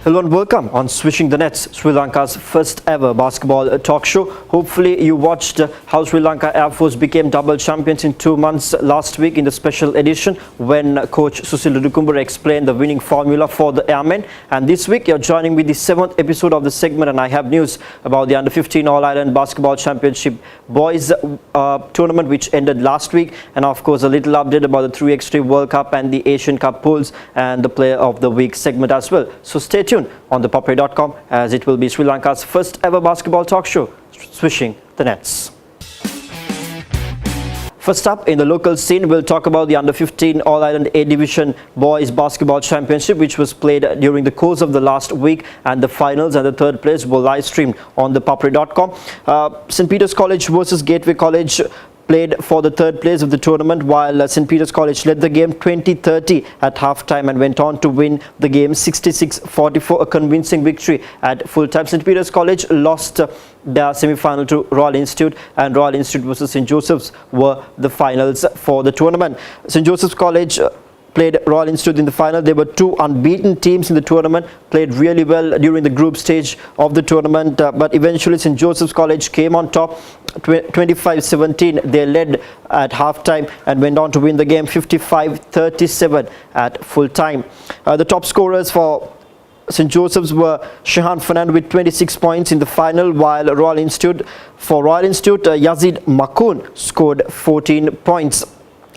Hello and welcome on Swishing the Nets, Sri Lanka's first ever basketball talk show. Hopefully you watched how Sri Lanka Air Force became double champions in 2 months last week in the special edition when coach Susil Udukumbura explained the winning formula for the Airmen. And this week you're joining with the 7th episode of the segment, and I have news about the Under-15 All-Ireland Basketball Championship Boys tournament which ended last week, and of course a little update about the 3x3 World Cup and the Asian Cup pools and the Player of the Week segment as well. So stay tuned on ThePapare.com as it will be Sri Lanka's first ever basketball talk show, Swishing the Nets. First up in the local scene, we'll talk about the Under-15 All-Ireland A Division Boys Basketball Championship which was played during the course of the last week, and the finals and the third place were live streamed on ThePapare.com. St. Peter's College versus Gateway College played for the third place of the tournament, while St. Peter's College led the game 20-30 at halftime and went on to win the game 66-44, a convincing victory at full time. St. Peter's College lost their semi-final to Royal Institute, and Royal Institute versus St. Joseph's were the finals for the tournament. St. Joseph's College played Royal Institute in the final. There were two unbeaten teams in the tournament, played really well during the group stage of the tournament, but eventually St. Joseph's College came on top 25-17. They led at halftime and went on to win the game 55-37 at full time. The top scorers for St. Joseph's were Shehan Fernando with 26 points in the final, while for Royal Institute, Yazid Makoon scored 14 points.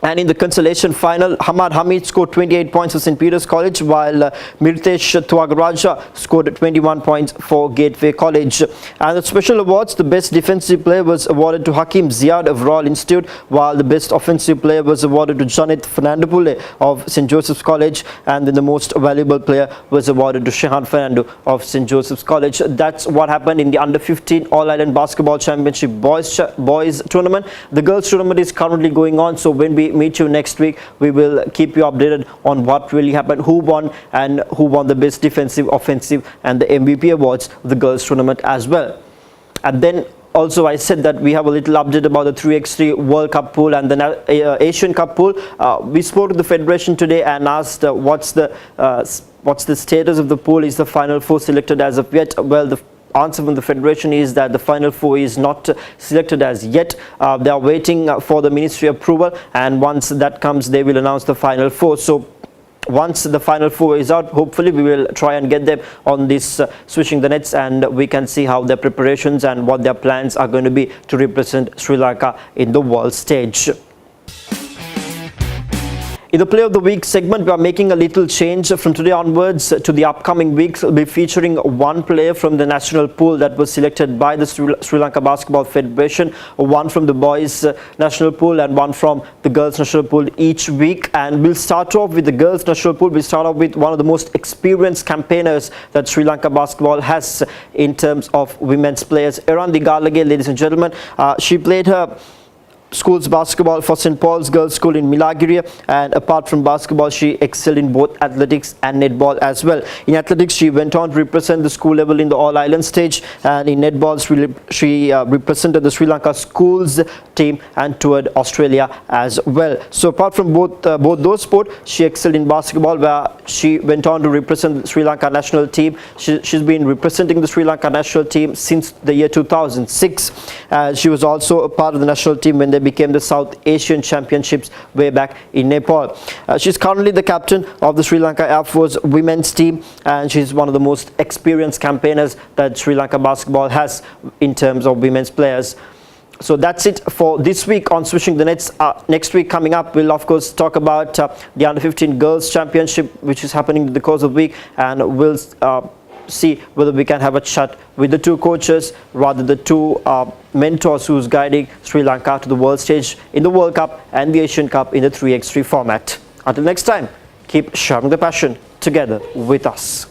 And in the consolation final, Hamad Hamid scored 28 points for St. Peter's College, while Mirtesh Twagaraja scored 21 points for Gateway College. And the special awards, the best defensive player was awarded to Hakim Ziad of Royal Institute, while the best offensive player was awarded to Janit Fernandopoulos of St. Joseph's College, and then the most valuable player was awarded to Shehan Fernando of St. Joseph's College. That's what happened in the Under-15 All-Ireland Basketball Championship Boys tournament. The girls tournament is currently going on, so when we meet you next week, we will keep you updated on what really happened, who won the best defensive, offensive and the MVP awards of the girls tournament as well. And then also I said that we have a little update about the 3x3 World Cup pool and the Asian Cup pool. We spoke to the Federation today and asked what's the status of the pool. Is the Final Four selected as of yet? Well, the answer from the Federation is that the Final Four is not selected as yet. They are waiting for the Ministry approval, and once that comes they will announce the Final Four. So once the Final Four is out, hopefully we will try and get them on this Swishing the Nets, and we can see how their preparations and what their plans are going to be to represent Sri Lanka in the world stage. In the Play of the Week segment, we are making a little change. From today onwards to the upcoming weeks, we'll be featuring one player from the national pool that was selected by the Sri Lanka Basketball Federation, one from the boys national pool and one from the girls national pool each week. And we'll start off with the girls national pool. We'll start off with one of the most experienced campaigners that Sri Lanka Basketball has in terms of women's players, Erandi Gallage, ladies and gentlemen. She played her school's basketball for St. Paul's Girls' School in Milagiri, and apart from basketball she excelled in both athletics and netball as well. In athletics she went on to represent the school level in the All-Ireland stage, and in netball she represented the Sri Lanka schools team and toured Australia as well. So apart from both those sports, she excelled in basketball, where she went on to represent the Sri Lanka national team. She's been representing the Sri Lanka national team since the year 2006. She was also a part of the national team when they became the South Asian Championships way back in Nepal. She's currently the captain of the Sri Lanka Air Force women's team, and she's one of the most experienced campaigners that Sri Lanka basketball has in terms of women's players. So that's it for this week on Swishing the Nets. Next week coming up, we'll of course talk about the Under-15 Girls Championship, which is happening in the course of the week, and we'll see whether we can have a chat with the two coaches, rather the two mentors who's guiding Sri Lanka to the world stage in the World Cup and the Asian Cup in the 3x3 format. Until next time, keep sharing the passion together with us.